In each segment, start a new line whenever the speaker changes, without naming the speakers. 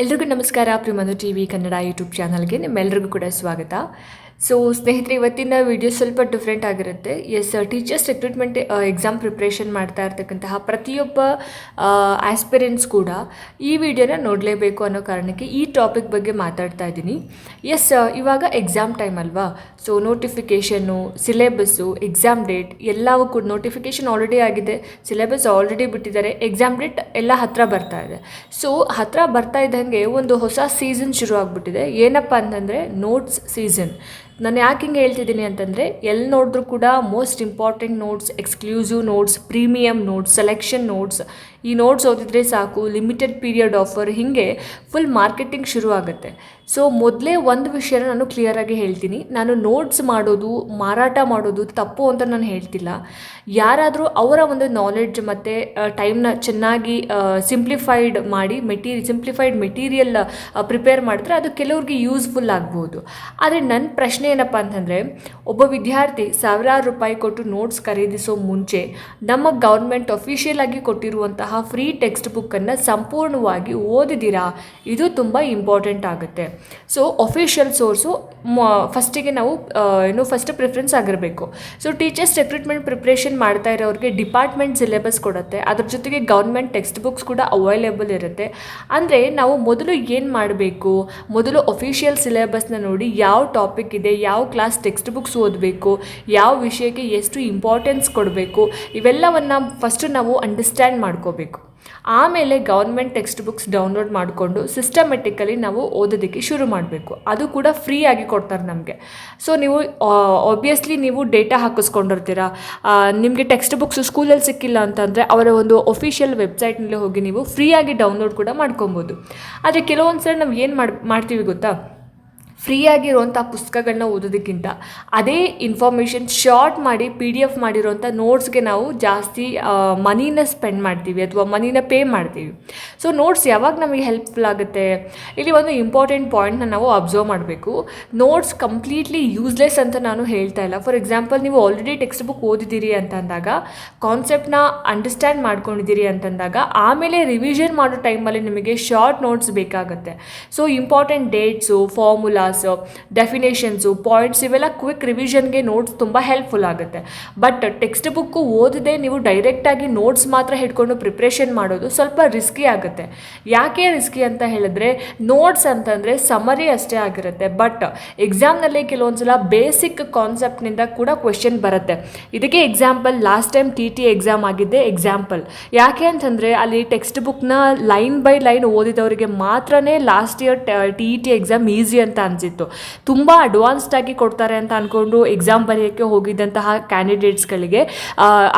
ಎಲ್ರಿಗೂ ನಮಸ್ಕಾರ. ಪ್ರಿಮಂದು TV Kannada YouTube ಚಾನಲ್ಗೆ ನಿಮ್ಮೆಲ್ಲರಿಗೂ ಕೂಡ ಸ್ವಾಗತ. ಸೊ ಸ್ನೇಹಿತರೆ, ಇವತ್ತಿನ ವಿಡಿಯೋ ಸ್ವಲ್ಪ ಡಿಫ್ರೆಂಟ್ ಆಗಿರುತ್ತೆ. ಟೀಚರ್ಸ್ ರಿಕ್ರೂಟ್ಮೆಂಟ್ ಎಕ್ಸಾಮ್ ಪ್ರಿಪ್ರೇಷನ್ ಮಾಡ್ತಾ ಇರ್ತಕ್ಕಂತಹ ಪ್ರತಿಯೊಬ್ಬ ಆಸ್ಪಿರೆಂಟ್ಸ್ ಕೂಡ ಈ ವಿಡಿಯೋನ ನೋಡಲೇಬೇಕು ಅನ್ನೋ ಕಾರಣಕ್ಕೆ ಈ ಟಾಪಿಕ್ ಬಗ್ಗೆ ಮಾತಾಡ್ತಾ ಇದ್ದೀನಿ. ಇವಾಗ ಎಕ್ಸಾಮ್ ಟೈಮ್ ಅಲ್ವಾ. So notification, syllabus, exam date ಎಲ್ಲವೂ ಕೂಡ ನೋಟಿಫಿಕೇಷನ್ ಆಲ್ರೆಡಿ ಆಗಿದೆ, ಸಿಲೆಬಸ್ ಆಲ್ರೆಡಿ ಬಿಟ್ಟಿದ್ದಾರೆ, ಎಕ್ಸಾಮ್ ಡೇಟ್ ಎಲ್ಲ ಹತ್ತಿರ ಬರ್ತಾ ಇದೆ. ಸೊ ಹತ್ತಿರ ಬರ್ತಾ ಇದ್ದಂಗೆ ಒಂದು ಹೊಸ ಸೀಸನ್ ಶುರು ಆಗಿಬಿಟ್ಟಿದೆ. ಏನಪ್ಪ ಅಂತಂದರೆ ನೋಟ್ಸ್ ಸೀಸನ್. ನಾನು ಯಾಕೆ ಹಿಂಗೆ ಹೇಳ್ತಿದ್ದೀನಿ ಅಂತಂದರೆ, ಎಲ್ಲಿ ನೋಡಿದ್ರೂ ಕೂಡ most important notes, exclusive notes, premium notes, selection notes, ಈ ನೋಟ್ಸ್ ಓದಿದ್ರೆ ಸಾಕು, ಲಿಮಿಟೆಡ್ ಪೀರಿಯಡ್ ಆಫರ್, ಹೀಗೆ ಫುಲ್ ಮಾರ್ಕೆಟಿಂಗ್ ಶುರು ಆಗುತ್ತೆ. ಸೊ ಮೊದಲೇ ಒಂದು ವಿಷಯನ ನಾನು ಕ್ಲಿಯರಾಗಿ ಹೇಳ್ತೀನಿ. ನಾನು ನೋಟ್ಸ್ ಮಾಡೋದು, ಮಾರಾಟ ಮಾಡೋದು ತಪ್ಪು ಅಂತ ನಾನು ಹೇಳ್ತಿಲ್ಲ. ಯಾರಾದರೂ ಅವರ ಒಂದು ನಾಲೆಡ್ಜ್ ಮತ್ತು ಟೈಮ್ನ ಚೆನ್ನಾಗಿ ಸಿಂಪ್ಲಿಫೈಡ್ ಮೆಟೀರಿಯಲ್ ಪ್ರಿಪೇರ್ ಮಾಡಿದ್ರೆ ಅದು ಕೆಲವ್ರಿಗೆ ಯೂಸ್ಫುಲ್ ಆಗ್ಬೋದು. ಆದರೆ ನನ್ನ ಪ್ರಶ್ನೆ ಏನಪ್ಪ ಅಂತಂದರೆ, ಒಬ್ಬ ವಿದ್ಯಾರ್ಥಿ ಸಾವಿರಾರು ರೂಪಾಯಿ ಕೊಟ್ಟು ನೋಟ್ಸ್ ಖರೀದಿಸೋ ಮುಂಚೆ ನಮ್ಮ ಗೌರ್ಮೆಂಟ್ ಅಫಿಷಿಯಲ್ ಆಗಿ ಕೊಟ್ಟಿರುವಂತಹ ಫ್ರೀ ಟೆಕ್ಸ್ಟ್ ಬುಕ್ಕನ್ನು ಸಂಪೂರ್ಣವಾಗಿ ಓದಿದ್ದೀರಾ? ಇದು ತುಂಬ ಇಂಪಾರ್ಟೆಂಟ್ ಆಗುತ್ತೆ. ಸೊ ಅಫಿಷಿಯಲ್ ಸೋರ್ಸು ಫಸ್ಟಿಗೆ ನಾವು ಫಸ್ಟ್ ಪ್ರಿಫರೆನ್ಸ್ ಆಗಿರಬೇಕು. ಸೊ ಟೀಚರ್ಸ್ ರಿಕ್ರೂಟ್ಮೆಂಟ್ ಪ್ರಿಪ್ರೇಷನ್ ಮಾಡ್ತಾ ಇರೋರಿಗೆ ಡಿಪಾರ್ಟ್ಮೆಂಟ್ ಸಿಲೆಬಸ್ ಕೊಡುತ್ತೆ, ಅದ್ರ ಜೊತೆಗೆ ಗೌರ್ಮೆಂಟ್ ಟೆಕ್ಸ್ಟ್ ಬುಕ್ಸ್ ಕೂಡ ಅವೈಲೇಬಲ್ ಇರುತ್ತೆ. ಅಂದರೆ ನಾವು ಮೊದಲು ಏನು ಮಾಡಬೇಕು, ಮೊದಲು ಅಫಿಷಿಯಲ್ ಸಿಲೆಬಸ್ನ ನೋಡಿ ಯಾವ ಟಾಪಿಕ್ ಇದೆ, ಯಾವ ಕ್ಲಾಸ್ ಟೆಕ್ಸ್ಟ್ ಬುಕ್ಸ್ ಓದಬೇಕು, ಯಾವ ವಿಷಯಕ್ಕೆ ಎಷ್ಟು ಇಂಪಾರ್ಟೆನ್ಸ್ ಕೊಡಬೇಕು, ಇವೆಲ್ಲವನ್ನು ಫಸ್ಟು ನಾವು ಅಂಡರ್ಸ್ಟ್ಯಾಂಡ್ ಮಾಡ್ಕೋಬೇಕು. ಆಮೇಲೆ ಗೌರ್ಮೆಂಟ್ ಟೆಕ್ಸ್ಟ್ ಬುಕ್ಸ್ ಡೌನ್ಲೋಡ್ ಮಾಡಿಕೊಂಡು ಸಿಸ್ಟಮೆಟಿಕಲಿ ನಾವು ಓದೋದಕ್ಕೆ ಶುರು ಮಾಡಬೇಕು. ಅದು ಕೂಡ ಫ್ರೀ ಆಗಿ ಕೊಡ್ತಾರೆ ನಮಗೆ. ಸೊ ನೀವು ಆಬ್ವಿಯಸ್ಲಿ ನೀವು ಡೇಟಾ ಹಾಕಿಸ್ಕೊಂಡಿರ್ತೀರ, ನಿಮಗೆ ಟೆಕ್ಸ್ಟ್ ಬುಕ್ಸ್ ಸ್ಕೂಲಲ್ಲಿ ಸಿಕ್ಕಿಲ್ಲ ಅಂತಂದರೆ ಅವರ ಒಂದು ಅಫಿಷಿಯಲ್ ವೆಬ್ಸೈಟ್ನಲ್ಲಿ ಹೋಗಿ ನೀವು ಫ್ರೀಯಾಗಿ ಡೌನ್ಲೋಡ್ ಕೂಡ ಮಾಡ್ಕೊಬೋದು. ಆದರೆ ಕೆಲವೊಂದು ಸಲ ನಾವು ಏನು ಮಾಡ್ತೀವಿ ಗೊತ್ತಾ, ಫ್ರೀಯಾಗಿರುವಂಥ ಪುಸ್ತಕಗಳನ್ನ ಓದೋದಕ್ಕಿಂತ ಅದೇ ಇನ್ಫಾರ್ಮೇಷನ್ ಶಾರ್ಟ್ ಮಾಡಿ PDF ಮಾಡಿರೋಂಥ ನೋಟ್ಸ್ಗೆ ನಾವು ಜಾಸ್ತಿ ಮನಿನ ಸ್ಪೆಂಡ್ ಮಾಡ್ತೀವಿ ಅಥವಾ ಮನಿನ ಪೇ ಮಾಡ್ತೀವಿ. ಸೊ ನೋಟ್ಸ್ ಯಾವಾಗ ನಮಗೆ ಹೆಲ್ಪ್ಫುಲ್ ಆಗುತ್ತೆ? ಇಲ್ಲಿ ಒಂದು ಇಂಪಾರ್ಟೆಂಟ್ ಪಾಯಿಂಟ್ನ ನಾವು ಅಬ್ಸರ್ವ್ ಮಾಡಬೇಕು. ನೋಟ್ಸ್ ಕಂಪ್ಲೀಟ್ಲಿ ಯೂಸ್ಲೆಸ್ ಅಂತ ನಾನು ಹೇಳ್ತಾ ಇಲ್ಲ. ಫಾರ್ ಎಕ್ಸಾಂಪಲ್, ನೀವು ಆಲ್ರೆಡಿ ಟೆಕ್ಸ್ಟ್ ಬುಕ್ ಓದಿದ್ದೀರಿ ಅಂತಂದಾಗ, ಕಾನ್ಸೆಪ್ಟ್ನ ಅಂಡರ್ಸ್ಟ್ಯಾಂಡ್ ಮಾಡ್ಕೊಂಡಿದ್ದೀರಿ ಅಂತಂದಾಗ, ಆಮೇಲೆ ರಿವಿಷನ್ ಮಾಡೋ ಟೈಮಲ್ಲಿ ನಿಮಗೆ ಶಾರ್ಟ್ ನೋಟ್ಸ್ ಬೇಕಾಗುತ್ತೆ. So important dates, formula, ಡೆಫಿನೇಷನ್ಸು, points, ಇವೆಲ್ಲ ಕ್ವಿಕ್ ರಿವಿಷನ್ಗೆ ನೋಟ್ಸ್ ತುಂಬ ಹೆಲ್ಪ್ಫುಲ್ ಆಗುತ್ತೆ. ಬಟ್ ಟೆಕ್ಸ್ಟ್ ಬುಕ್ಕು ಓದದೆ ನೀವು ಡೈರೆಕ್ಟಾಗಿ ನೋಟ್ಸ್ ಮಾತ್ರ ಹಿಡ್ಕೊಂಡು ಪ್ರಿಪ್ರೇಷನ್ ಮಾಡೋದು ಸ್ವಲ್ಪ ರಿಸ್ಕಿ ಆಗುತ್ತೆ. ಯಾಕೆ ರಿಸ್ಕಿ ಅಂತ ಹೇಳಿದ್ರೆ, ನೋಟ್ಸ್ ಅಂತಂದರೆ ಸಮರಿ ಅಷ್ಟೇ ಆಗಿರುತ್ತೆ. ಬಟ್ ಎಕ್ಸಾಮ್ನಲ್ಲಿ ಕೆಲವೊಂದ್ಸಲ ಬೇಸಿಕ್ ಕಾನ್ಸೆಪ್ಟ್ನಿಂದ ಕೂಡ ಕ್ವೆಶ್ಚನ್ ಬರುತ್ತೆ. ಇದಕ್ಕೆ example, last time TT exam ಆಗಿದ್ದೆ ಎಕ್ಸಾಂಪಲ್. ಯಾಕೆ ಅಂತಂದರೆ, ಅಲ್ಲಿ ಟೆಕ್ಸ್ಟ್ ಬುಕ್ನ ಲೈನ್ ಬೈ ಲೈನ್ ಓದಿದವರಿಗೆ ಮಾತ್ರನೇ last year TET exam easy ಅಂತ ಅನಿಸಿತ್ತು. ತುಂಬ ಅಡ್ವಾನ್ಸ್ಡ್ ಆಗಿ ಕೊಡ್ತಾರೆ ಅಂತ ಅಂದ್ಕೊಂಡು ಎಕ್ಸಾಮ್ ಬರೆಯೋಕ್ಕೆ ಹೋಗಿದ್ದಂತಹ ಕ್ಯಾಂಡಿಡೇಟ್ಸ್ಗಳಿಗೆ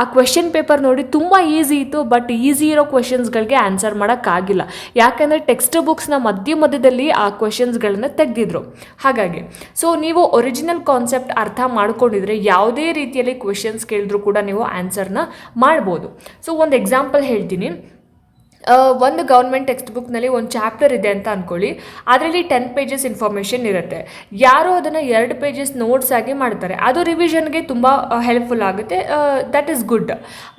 ಆ ಕ್ವೆಶ್ಚನ್ ಪೇಪರ್ ನೋಡಿ ತುಂಬ ಈಸಿ ಇತ್ತು, ಬಟ್ ಈಸಿ ಇರೋ ಕ್ವೆಶನ್ಸ್ಗಳಿಗೆ ಆನ್ಸರ್ ಮಾಡೋಕ್ಕಾಗಿಲ್ಲ. ಯಾಕಂದರೆ ಟೆಕ್ಸ್ಟ್ ಬುಕ್ಸ್ನ ಮಧ್ಯದಲ್ಲಿ ಆ ಕ್ವೆಶನ್ಸ್ಗಳನ್ನು ತೆಗೆದಿದ್ರು. ಹಾಗಾಗಿ ಸೊ ನೀವು ಒರಿಜಿನಲ್ ಕಾನ್ಸೆಪ್ಟ್ ಅರ್ಥ ಮಾಡ್ಕೊಂಡಿದ್ರೆ ಯಾವುದೇ ರೀತಿಯಲ್ಲಿ ಕ್ವೆಶನ್ಸ್ ಕೇಳಿದ್ರು ಕೂಡ ನೀವು ಆನ್ಸರ್ನ ಮಾಡ್ಬೋದು. ಸೊ ಒಂದು ಎಕ್ಸಾಂಪಲ್ ಹೇಳ್ತೀನಿ. ಒಂದು ಗೌರ್ಮೆಂಟ್ ಟೆಕ್ಸ್ಟ್ ಬುಕ್ನಲ್ಲಿ ಒಂದು ಚಾಪ್ಟರ್ ಇದೆ ಅಂತ ಅಂದ್ಕೊಳ್ಳಿ. ಅದರಲ್ಲಿ 10 ಪೇಜಸ್ ಇನ್ಫಾರ್ಮೇಷನ್ ಇರುತ್ತೆ. ಯಾರೋ ಅದನ್ನು 2 ಪೇಜಸ್ ನೋಟ್ಸ್ ಆಗಿ ಮಾಡ್ತಾರೆ. ಅದು ರಿವಿಷನ್ಗೆ ತುಂಬ ಹೆಲ್ಪ್ಫುಲ್ ಆಗುತ್ತೆ. That is good.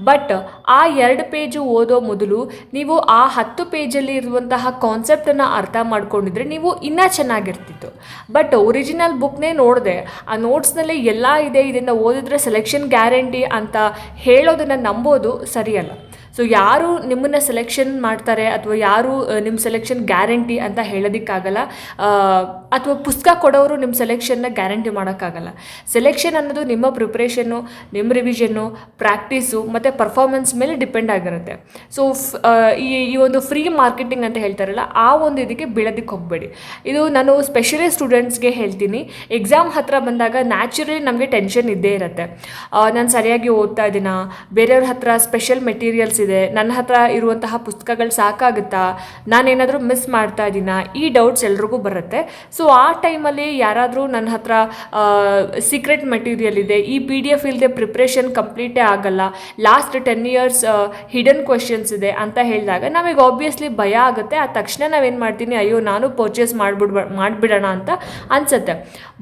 ಬಟ್ ಆ 2 ಪೇಜು ಓದೋ ಮೊದಲು ನೀವು ಆ 10 ಪೇಜಲ್ಲಿ ಇರುವಂತಹ ಕಾನ್ಸೆಪ್ಟನ್ನು ಅರ್ಥ ಮಾಡ್ಕೊಂಡಿದ್ರೆ ನೀವು ಇನ್ನೂ ಚೆನ್ನಾಗಿರ್ತಿತ್ತು. ಬಟ್ ಒರಿಜಿನಲ್ ಬುಕ್ನೇ ನೋಡಿದೆ, ಆ ನೋಟ್ಸ್ನಲ್ಲಿ ಎಲ್ಲ ಇದೆ, ಇದನ್ನು ಓದಿದ್ರೆ ಸೆಲೆಕ್ಷನ್ ಗ್ಯಾರಂಟಿ ಅಂತ ಹೇಳೋದನ್ನು ನಂಬೋದು ಸರಿಯಲ್ಲ. ಸೊ ಯಾರು ನಿಮ್ಮನ್ನು ಸೆಲೆಕ್ಷನ್ ಮಾಡ್ತಾರೆ ಅಥವಾ ಯಾರು ನಿಮ್ಮ ಸೆಲೆಕ್ಷನ್ ಗ್ಯಾರಂಟಿ ಅಂತ ಹೇಳೋದಕ್ಕಾಗಲ್ಲ, ಅಥವಾ ಪುಸ್ತಕ ಕೊಡೋರು ನಿಮ್ಮ ಸೆಲೆಕ್ಷನ್ನ ಗ್ಯಾರಂಟಿ ಮಾಡೋಕ್ಕಾಗಲ್ಲ. ಸೆಲೆಕ್ಷನ್ ಅನ್ನೋದು ನಿಮ್ಮ ಪ್ರಿಪ್ರೇಷನ್ನು, ನಿಮ್ಮ ರಿವಿಷನ್ನು, ಪ್ರಾಕ್ಟೀಸು ಮತ್ತು ಪರ್ಫಾರ್ಮೆನ್ಸ್ ಮೇಲೆ ಡಿಪೆಂಡ್ ಆಗಿರುತ್ತೆ. ಸೊ ಈ ಒಂದು ಫ್ರೀ ಮಾರ್ಕೆಟಿಂಗ್ ಅಂತ ಹೇಳ್ತಾರಲ್ಲ, ಆ ಒಂದು ಇದಕ್ಕೆ ಬೀಳೋದಕ್ಕೆ ಹೋಗಬೇಡಿ. ಇದು ನಾನು ಸ್ಪೆಷಲಿ ಸ್ಟೂಡೆಂಟ್ಸ್ಗೆ ಹೇಳ್ತೀನಿ. ಎಕ್ಸಾಮ್ ಹತ್ರ ಬಂದಾಗ ನ್ಯಾಚುರಲಿ ನಮಗೆ ಟೆನ್ಷನ್ ಇದ್ದೇ ಇರುತ್ತೆ. ನಾನು ಸರಿಯಾಗಿ ಓದ್ತಾ ಇದ್ದೀನಾ, ಬೇರೆಯವ್ರ ಹತ್ರ ಸ್ಪೆಷಲ್ ಮೆಟೀರಿಯಲ್ಸ್ ಇದೆ, ನನ್ನ ಹತ್ರ ಇರುವಂತಹ ಪುಸ್ತಕಗಳು ಸಾಕಾಗುತ್ತಾ, ನಾನೇನಾದರೂ ಮಿಸ್ ಮಾಡ್ತಾ ಇದ್ದೀನಾ, ಈ ಡೌಟ್ಸ್ ಎಲ್ರಿಗೂ ಬರುತ್ತೆ. ಸೊ ಆ ಟೈಮಲ್ಲಿ ಯಾರಾದರೂ ನನ್ನ ಹತ್ರ ಸೀಕ್ರೆಟ್ ಮೆಟೀರಿಯಲ್ ಇದೆ, ಈ PDF ಇಲ್ಲದೆ ಪ್ರಿಪ್ರೇಷನ್ ಕಂಪ್ಲೀಟೇ ಆಗಲ್ಲ, ಲಾಸ್ಟ್ 10 ಇಯರ್ಸ್ ಹಿಡನ್ ಕ್ವೆಶನ್ಸ್ ಇದೆ ಅಂತ ಹೇಳಿದಾಗ ನಮಗೆ ಆಬ್ವಿಯಸ್ಲಿ ಭಯ ಆಗುತ್ತೆ. ಆ ತಕ್ಷಣ ನಾವೇನು ಮಾಡ್ತೀನಿ, ಅಯ್ಯೋ ನಾನು ಪರ್ಚೇಸ್ ಮಾಡಿಬಿಡೋಣ ಅಂತ ಅನಿಸುತ್ತೆ.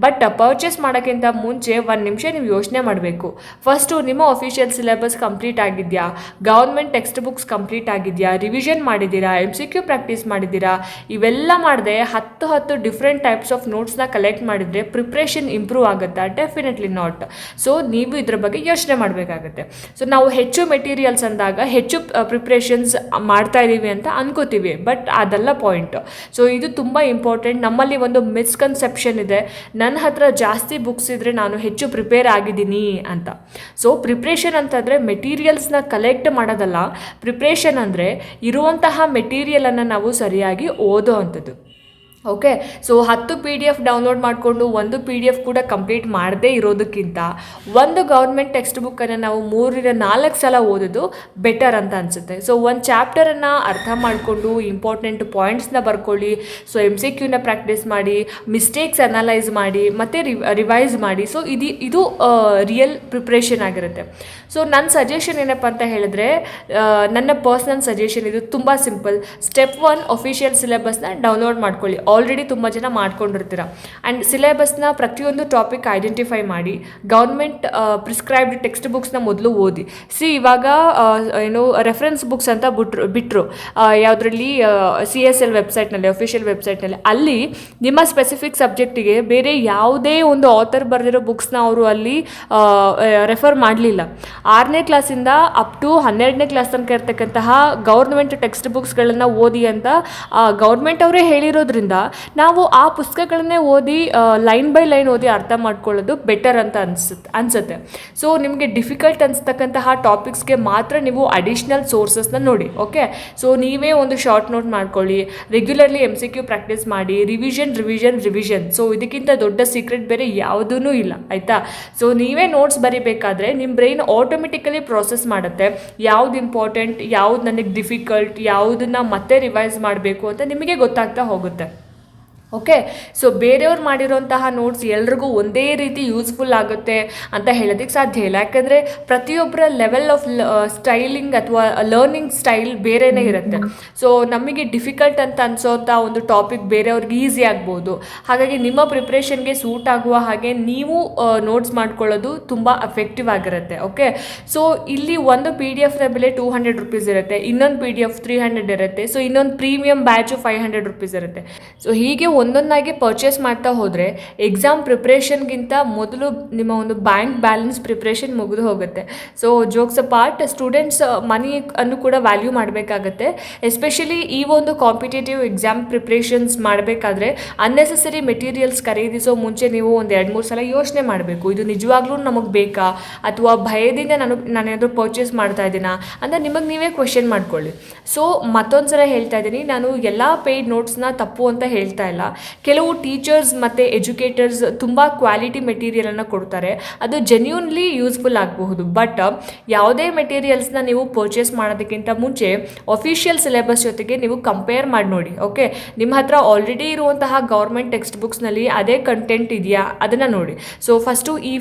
ಬಟ್ ಪರ್ಚೇಸ್ ಮಾಡೋಕ್ಕಿಂತ ಮುಂಚೆ 1 ನಿಮಿಷ ನೀವು ಯೋಚನೆ ಮಾಡಬೇಕು. ಫಸ್ಟು ನಿಮ್ಮ ಅಫಿಷಿಯಲ್ ಸಿಲೆಬಸ್ ಕಂಪ್ಲೀಟ್ ಆಗಿದೆಯಾ, government government text books complete ಆಗಿದೆಯಾ, ರಿವಿಷನ್ ಮಾಡಿದ್ದೀರಾ, MCQ ಪ್ರಾಕ್ಟೀಸ್ ಮಾಡಿದ್ದೀರಾ, ಇವೆಲ್ಲ ಮಾಡದೆ 10 ಡಿಫ್ರೆಂಟ್ ಟೈಪ್ಸ್ ಆಫ್ ನೋಟ್ಸ್ನ ಕಲೆಕ್ಟ್ ಮಾಡಿದರೆ ಪ್ರಿಪ್ರೇಷನ್ ಇಂಪ್ರೂವ್ ಆಗುತ್ತಾ? Definitely not. ಸೊ ನೀವು ಇದ್ರ ಬಗ್ಗೆ ಯೋಚನೆ ಮಾಡಬೇಕಾಗುತ್ತೆ. ಸೊ ನಾವು ಹೆಚ್ಚು ಮೆಟೀರಿಯಲ್ಸ್ ಅಂದಾಗ ಹೆಚ್ಚು ಪ್ರಿಪ್ರೇಷನ್ಸ್ ಮಾಡ್ತಾ ಇದ್ದೀವಿ ಅಂತ ಅನ್ಕೋತೀವಿ, ಬಟ್ ಅದೆಲ್ಲ ಪಾಯಿಂಟ್. ಸೊ ಇದು ತುಂಬ ಇಂಪಾರ್ಟೆಂಟ್. ನಮ್ಮಲ್ಲಿ ಒಂದು ಮಿಸ್ಕನ್ಸೆಪ್ಷನ್ ಇದೆ, ನನ್ನ ಹತ್ರ ಜಾಸ್ತಿ ಬುಕ್ಸ್ ಇದ್ದರೆ ನಾನು ಹೆಚ್ಚು ಪ್ರಿಪೇರ್ ಆಗಿದ್ದೀನಿ ಅಂತ. ಸೊ ಪ್ರಿಪ್ರೇಷನ್ ಅಂತಂದರೆ ಮೆಟೀರಿಯಲ್ಸ್ನ ಕಲೆಕ್ಟ್ ಮಾಡೋದಲ್ಲ. ಪ್ರಿಪ್ರೇಷನ್ ಅಂದರೆ ಇರುವಂತಹ ಮೆಟೀರಿಯಲನ್ನು ನಾವು ಸರಿಯಾಗಿ ಓದೋ ಅಂಥದ್ದು. ಓಕೆ, ಸೊ 10 PDF ಡೌನ್ಲೋಡ್ ಮಾಡಿಕೊಂಡು 1 PDF ಕೂಡ ಕಂಪ್ಲೀಟ್ ಮಾಡದೇ ಇರೋದಕ್ಕಿಂತ ಒಂದು ಗೌರ್ಮೆಂಟ್ ಟೆಕ್ಸ್ಟ್ ಬುಕ್ಕನ್ನು ನಾವು 3-4 ಸಲ ಓದೋದು ಬೆಟರ್ ಅಂತ ಅನಿಸುತ್ತೆ. ಸೊ ಒಂದು ಚಾಪ್ಟರನ್ನು ಅರ್ಥ ಮಾಡಿಕೊಂಡು ಇಂಪಾರ್ಟೆಂಟ್ ಪಾಯಿಂಟ್ಸ್ನ ಬರ್ಕೊಳ್ಳಿ. ಸೊ MCQನ ಪ್ರಾಕ್ಟೀಸ್ ಮಾಡಿ, ಮಿಸ್ಟೇಕ್ಸ್ ಅನಲೈಸ್ ಮಾಡಿ, ಮತ್ತು ರಿವೈಸ್ ಮಾಡಿ. ಸೊ ಇದು ರಿಯಲ್ ಪ್ರಿಪ್ರೇಷನ್ ಆಗಿರುತ್ತೆ. ಸೊ ನನ್ನ ಸಜೆಷನ್ ಏನಪ್ಪ ಅಂತ ಹೇಳಿದ್ರೆ, ನನ್ನ ಪರ್ಸ್ನಲ್ ಸಜೆಷನ್ ಇದು ತುಂಬ ಸಿಂಪಲ್. ಸ್ಟೆಪ್ 1 ಅಫಿಷಿಯಲ್ ಸಿಲೆಬಸ್ನ ಡೌನ್ಲೋಡ್ ಮಾಡ್ಕೊಳ್ಳಿ. ಆಲ್ರೆಡಿ ತುಂಬ ಜನ ಮಾಡ್ಕೊಂಡಿರ್ತೀರ. ಆ್ಯಂಡ್ ಸಿಲೆಬಸ್ನ ಪ್ರತಿಯೊಂದು ಟಾಪಿಕ್ ಐಡೆಂಟಿಫೈ ಮಾಡಿ, ಗೌರ್ಮೆಂಟ್ ಪ್ರಿಸ್ಕ್ರೈಬ್ಡ್ ಟೆಕ್ಸ್ಟ್ ಬುಕ್ಸ್ನ ಮೊದಲು ಓದಿ. ಇವಾಗ ರೆಫರೆನ್ಸ್ ಬುಕ್ಸ್ ಅಂತ ಬಿಟ್ಟರು ಯಾವುದರಲ್ಲಿ CSL ವೆಬ್ಸೈಟ್ನಲ್ಲಿ, ಅಫಿಷಿಯಲ್ ವೆಬ್ಸೈಟ್ನಲ್ಲಿ. ಅಲ್ಲಿ ನಿಮ್ಮ ಸ್ಪೆಸಿಫಿಕ್ ಸಬ್ಜೆಕ್ಟಿಗೆ ಬೇರೆ ಯಾವುದೇ ಒಂದು ಆಥರ್ ಬರೆದಿರೋ ಬುಕ್ಸ್ನ ಅವರು ಅಲ್ಲಿ ರೆಫರ್ ಮಾಡಲಿಲ್ಲ. 6ನೇ ಕ್ಲಾಸಿಂದ ಅಪ್ ಟು 12ನೇ ಕ್ಲಾಸ್ ತನಕ ಇರ್ತಕ್ಕಂತಹ ಗೌರ್ಮೆಂಟ್ ಟೆಕ್ಸ್ಟ್ ಬುಕ್ಸ್ಗಳನ್ನು ಓದಿ ಅಂತ ಗೌರ್ಮೆಂಟ್ ಅವರೇ ಹೇಳಿರೋದ್ರಿಂದ ನಾವು ಆ ಪುಸ್ತಕಗಳನ್ನೇ ಓದಿ ಲೈನ್ ಬೈ ಲೈನ್ ಓದಿ ಅರ್ಥ ಮಾಡ್ಕೊಳ್ಳೋದು ಬೆಟರ್ ಅಂತ ಅನಿಸುತ್ತೆ. ಸೊ ನಿಮಗೆ ಡಿಫಿಕಲ್ಟ್ ಅನಿಸ್ತಕ್ಕಂತಹ ಟಾಪಿಕ್ಸ್ಗೆ ಮಾತ್ರ ನೀವು ಅಡಿಷ್ನಲ್ ಸೋರ್ಸಸ್ನ ನೋಡಿ. ಓಕೆ, ಸೊ ನೀವೇ ಒಂದು ಶಾರ್ಟ್ ನೋಟ್ ಮಾಡ್ಕೊಳ್ಳಿ, ರೆಗ್ಯುಲರ್ಲಿ MCQ ಪ್ರಾಕ್ಟೀಸ್ ಮಾಡಿ, ರಿವಿಷನ್. ಸೊ ಇದಕ್ಕಿಂತ ದೊಡ್ಡ ಸೀಕ್ರೆಟ್ ಬೇರೆ ಯಾವುದೂ ಇಲ್ಲ, ಆಯಿತಾ? ಸೊ ನೀವೇ ನೋಟ್ಸ್ ಬರಿಬೇಕಾದ್ರೆ ನಿಮ್ಮ ಬ್ರೈನ್ ಆಟೋಮೆಟಿಕಲಿ ಪ್ರೋಸೆಸ್ ಮಾಡುತ್ತೆ, ಯಾವ್ದು ಇಂಪಾರ್ಟೆಂಟ್, ಯಾವ್ದು ನನಗೆ ಡಿಫಿಕಲ್ಟ್, ಯಾವುದನ್ನು ಮತ್ತೆ ರಿವೈಸ್ ಮಾಡಬೇಕು ಅಂತ ನಿಮಗೆ ಗೊತ್ತಾಗ್ತಾ ಹೋಗುತ್ತೆ. ಓಕೆ, ಸೊ ಬೇರೆಯವ್ರು ಮಾಡಿರೋಂತಹ ನೋಟ್ಸ್ ಎಲ್ರಿಗೂ ಒಂದೇ ರೀತಿ ಯೂಸ್ಫುಲ್ ಆಗುತ್ತೆ ಅಂತ ಹೇಳೋದಕ್ಕೆ ಸಾಧ್ಯ ಇಲ್ಲ. ಯಾಕಂದರೆ ಪ್ರತಿಯೊಬ್ಬರ ಲೆವೆಲ್ ಆಫ್ ಸ್ಟೈಲಿಂಗ್ ಅಥವಾ ಲರ್ನಿಂಗ್ ಸ್ಟೈಲ್ ಬೇರೆಯೇ ಇರುತ್ತೆ. ಸೊ ನಮಗೆ ಡಿಫಿಕಲ್ಟ್ ಅಂತ ಅನಿಸೋಂಥ ಒಂದು ಟಾಪಿಕ್ ಬೇರೆಯವ್ರಿಗೆ ಈಸಿ ಆಗ್ಬೋದು. ಹಾಗಾಗಿ ನಿಮ್ಮ ಪ್ರಿಪ್ರೇಷನ್ಗೆ ಸೂಟ್ ಆಗುವ ಹಾಗೆ ನೀವು ನೋಟ್ಸ್ ಮಾಡ್ಕೊಳ್ಳೋದು ತುಂಬ ಎಫೆಕ್ಟಿವ್ ಆಗಿರುತ್ತೆ. ಓಕೆ, ಸೊ ಇಲ್ಲಿ ಒಂದು PDF ಬೆಲೆ 200 ರೂಪೀಸ್ ಇರುತ್ತೆ, ಇನ್ನೊಂದು PDF 300 ಇರುತ್ತೆ. ಸೊ ಇನ್ನೊಂದು ಪ್ರೀಮಿಯಂ ಬ್ಯಾಚು 500 ರೂಪೀಸ್ ಇರುತ್ತೆ. ಸೊ ಹೀಗೆ ಒಂದೊಂದಾಗಿ ಪರ್ಚೇಸ್ ಮಾಡ್ತಾ ಹೋದರೆ ಎಕ್ಸಾಮ್ ಪ್ರಿಪ್ರೇಷನ್ಗಿಂತ ಮೊದಲು ನಿಮ್ಮ ಒಂದು ಬ್ಯಾಂಕ್ ಬ್ಯಾಲೆನ್ಸ್ ಪ್ರಿಪ್ರೇಷನ್ ಮುಗಿದು ಹೋಗುತ್ತೆ. ಸೊ ಜೋಕ್ಸ್ ಅಪಾರ್ಟ್, ಸ್ಟೂಡೆಂಟ್ಸ್ ಮನಿ ಅನ್ನು ಕೂಡ ವ್ಯಾಲ್ಯೂ ಮಾಡಬೇಕಾಗತ್ತೆ. ಎಸ್ಪೆಷಲಿ ಈ ಒಂದು ಕಾಂಪಿಟೇಟಿವ್ ಎಕ್ಸಾಮ್ ಪ್ರಿಪ್ರೇಷನ್ಸ್ ಮಾಡಬೇಕಾದ್ರೆ ಅನ್ನೆಸೆಸರಿ ಮೆಟೀರಿಯಲ್ಸ್ ಖರೀದಿಸೋ ಮುಂಚೆ ನೀವು ಒಂದು 2-3 ಸಲ ಯೋಚನೆ ಮಾಡಬೇಕು. ಇದು ನಿಜವಾಗ್ಲೂ ನಮಗೆ ಬೇಕಾ, ಅಥವಾ ಭಯದಿಂದ ನಾನೇನಾದರೂ ಪರ್ಚೇಸ್ ಮಾಡ್ತಾ ಇದ್ದೀನಾ ಅಂತ ನಿಮಗೆ ನೀವೇ ಕ್ವೆಶ್ಚನ್ ಮಾಡ್ಕೊಳ್ಳಿ. ಸೊ ಮತ್ತೊಂದು ಸಲ ಹೇಳ್ತಾ ಇದ್ದೀನಿ, ನಾನು ಎಲ್ಲ ಪೇಯ್ಡ್ ನೋಟ್ಸ್ನ ತಪ್ಪು ಅಂತ ಹೇಳ್ತಾ ಇಲ್ಲ. ಕೆಲವು ಟೀಚರ್ಸ್ ಮತ್ತು ಎಜುಕೇಟರ್ಸ್ ತುಂಬ ಕ್ವಾಲಿಟಿ ಮೆಟೀರಿಯಲನ್ನು ಕೊಡ್ತಾರೆ, ಅದು ಜೆನ್ಯೂನ್ಲಿ ಯೂಸ್ಫುಲ್ ಆಗಬಹುದು. ಬಟ್ ಯಾವುದೇ ಮೆಟೀರಿಯಲ್ಸ್ನ ನೀವು ಪರ್ಚೇಸ್ ಮಾಡೋದಕ್ಕಿಂತ ಮುಂಚೆ ಅಫಿಷಿಯಲ್ ಸಿಲೆಬಸ್ ಜೊತೆಗೆ ನೀವು ಕಂಪೇರ್ ಮಾಡಿ ನೋಡಿ. ಓಕೆ, ನಿಮ್ಮ ಹತ್ರ ಆಲ್ರೆಡಿ ಇರುವಂತಹ ಗೌರ್ಮೆಂಟ್ ಟೆಕ್ಸ್ಟ್ ಬುಕ್ಸ್ನಲ್ಲಿ ಅದೇ ಕಂಟೆಂಟ್ ಇದೆಯಾ ಅದನ್ನು ನೋಡಿ. ಸೊ ಫಸ್ಟು ಈ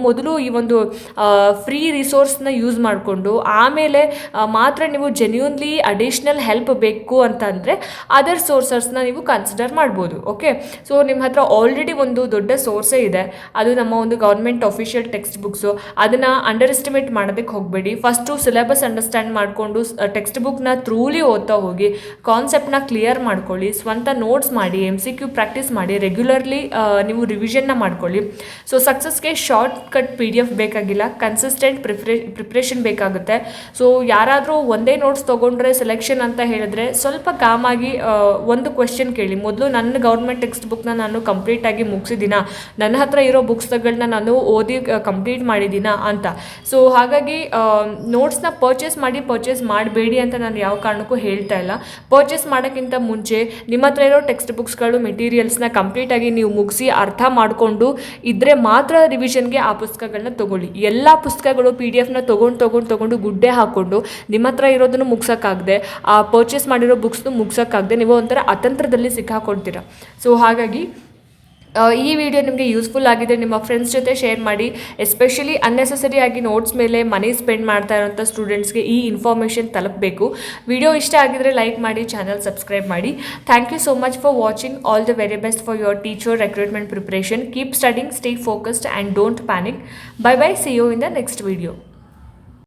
ಮೊದಲು ಈ ಒಂದು ಫ್ರೀ ರಿಸೋರ್ಸ್ನ ಯೂಸ್ ಮಾಡಿಕೊಂಡು ಆಮೇಲೆ ಮಾತ್ರ ನೀವು ಜೆನ್ಯೂನ್ಲಿ ಅಡಿಷ್ನಲ್ ಹೆಲ್ಪ್ ಬೇಕು ಅಂತಂದರೆ ಅದರ್ ಸೋರ್ಸಸ್ನ ನೀವು ಕನ್ಸಿಡರ್ ಮಾಡ್ಬೋದು. ಓಕೆ, ಸೊ ನಿಮ್ಮ ಹತ್ರ ಆಲ್ರೆಡಿ ಒಂದು ದೊಡ್ಡ ಸೋರ್ಸೇ ಇದೆ, ಅದು ನಮ್ಮ ಒಂದು ಗೌರ್ಮೆಂಟ್ ಅಫಿಷಿಯಲ್ ಟೆಕ್ಸ್ಟ್ ಬುಕ್ಸು. ಅದನ್ನು ಅಂಡರ್ ಎಸ್ಟಿಮೇಟ್ ಮಾಡೋದಕ್ಕೆ ಹೋಗಬೇಡಿ. ಫಸ್ಟು ಸಿಲೆಬಸ್ ಅಂಡರ್ಸ್ಟ್ಯಾಂಡ್ ಮಾಡಿಕೊಂಡು ಟೆಕ್ಸ್ಟ್ ಬುಕ್ನ ಥ್ರೂಲಿ ಓದ್ತಾ ಹೋಗಿ, ಕಾನ್ಸೆಪ್ಟ್ನ ಕ್ಲಿಯರ್ ಮಾಡ್ಕೊಳ್ಳಿ, ಸ್ವಂತ ನೋಟ್ಸ್ ಮಾಡಿ, MCQ ಪ್ರಾಕ್ಟೀಸ್ ಮಾಡಿ, ರೆಗ್ಯುಲರ್ಲಿ ನೀವು ರಿವಿಷನ್ನ ಮಾಡ್ಕೊಳ್ಳಿ. ಸೊ ಸಕ್ಸಸ್ಗೆ ಶಾರ್ಟ್ ಕಟ್ PDF ಬೇಕಾಗಿಲ್ಲ, ಕನ್ಸಿಸ್ಟೆಂಟ್ ಪ್ರಿಪ್ರೇಷನ್ ಬೇಕಾಗುತ್ತೆ. ಸೊ ಯಾರಾದರೂ ಒಂದೇ ನೋಟ್ಸ್ ತೊಗೊಂಡ್ರೆ ಸೆಲೆಕ್ಷನ್ ಅಂತ ಹೇಳಿದ್ರೆ ಸ್ವಲ್ಪ ಕಾಮಾಗಿ ಒಂದು ಕ್ವೆಶ್ಚನ್ ಕೇಳಿ, ಮೊದಲು ನನ್ನ ಗೌರ್ಮೆಂಟ್ ಟೆಕ್ಸ್ಟ್ ಬುಕ್ನ ನಾನು ಕಂಪ್ಲೀಟಾಗಿ ಮುಗಿಸಿದ್ದೀನಾ, ನನ್ನ ಹತ್ರ ಇರೋ ಬುಕ್ಸ್ಗಳನ್ನ ನಾನು ಓದಿ ಕಂಪ್ಲೀಟ್ ಮಾಡಿದ್ದೀನಾ ಅಂತ. ಸೊ ಹಾಗಾಗಿ ನೋಟ್ಸ್ನ ಪರ್ಚೇಸ್ ಮಾಡಬೇಡಿ ಅಂತ ನಾನು ಯಾವ ಕಾರಣಕ್ಕೂ ಹೇಳ್ತಾ ಇಲ್ಲ. ಪರ್ಚೇಸ್ ಮಾಡೋಕ್ಕಿಂತ ಮುಂಚೆ ನಿಮ್ಮ ಹತ್ರ ಇರೋ ಟೆಕ್ಸ್ಟ್ ಬುಕ್ಸ್ಗಳು ಮೆಟೀರಿಯಲ್ಸ್ನ ಕಂಪ್ಲೀಟಾಗಿ ನೀವು ಮುಗಿಸಿ ಅರ್ಥ ಮಾಡಿಕೊಂಡು ಇದ್ದರೆ ಮಾತ್ರ ರಿವಿಷನ್ಗೆ ಆ ಪುಸ್ತಕಗಳನ್ನ ತೊಗೊಳ್ಳಿ. ಎಲ್ಲ ಪುಸ್ತಕಗಳು PDF ತೊಗೊಂಡು ಗುಡ್ಡೆ ಹಾಕ್ಕೊಂಡು ನಿಮ್ಮ ಹತ್ರ ಇರೋದನ್ನು ಮುಗ್ಸೋಕ್ಕಾಗದೆ, ಆ ಪರ್ಚೇಸ್ ಮಾಡಿರೋ ಬುಕ್ಸ್ನು ಮುಗ್ಸೋಕ್ಕಾಗದೆ ನೀವು ಒಂಥರ ಅತಂತ್ರದಲ್ಲಿ ಸಿಕ್ಕಾಕೊಳ್ತೀರ. ಸೊ ಹಾಗಾಗಿ ಈ ವಿಡಿಯೋ ನಿಮಗೆ ಯೂಸ್ಫುಲ್ ಆಗಿದ್ರೆ ನಿಮ್ಮ ಫ್ರೆಂಡ್ಸ್ ಜೊತೆ ಶೇರ್ ಮಾಡಿ. ಎಸ್ಪೆಷಲಿ ಅನ್ನೆಸೆಸರಿ ಆಗಿ ನೋಟ್ಸ್ ಮೇಲೆ ಮನಿ ಸ್ಪೆಂಡ್ ಮಾಡ್ತಾ ಇರೋಂಥ ಸ್ಟೂಡೆಂಟ್ಸ್ಗೆ ಈ ಇನ್ಫಾರ್ಮೇಷನ್ ತಲುಪಬೇಕು. ವಿಡಿಯೋ ಇಷ್ಟ ಆಗಿದ್ರೆ ಲೈಕ್ ಮಾಡಿ, ಚಾನಲ್ ಸಬ್ಸ್ಕ್ರೈಬ್ ಮಾಡಿ. Thank you so much for watching. All the very best for your teacher recruitment preparation. Keep studying, stay focused and don't panic. Bye bye, see you in the next video.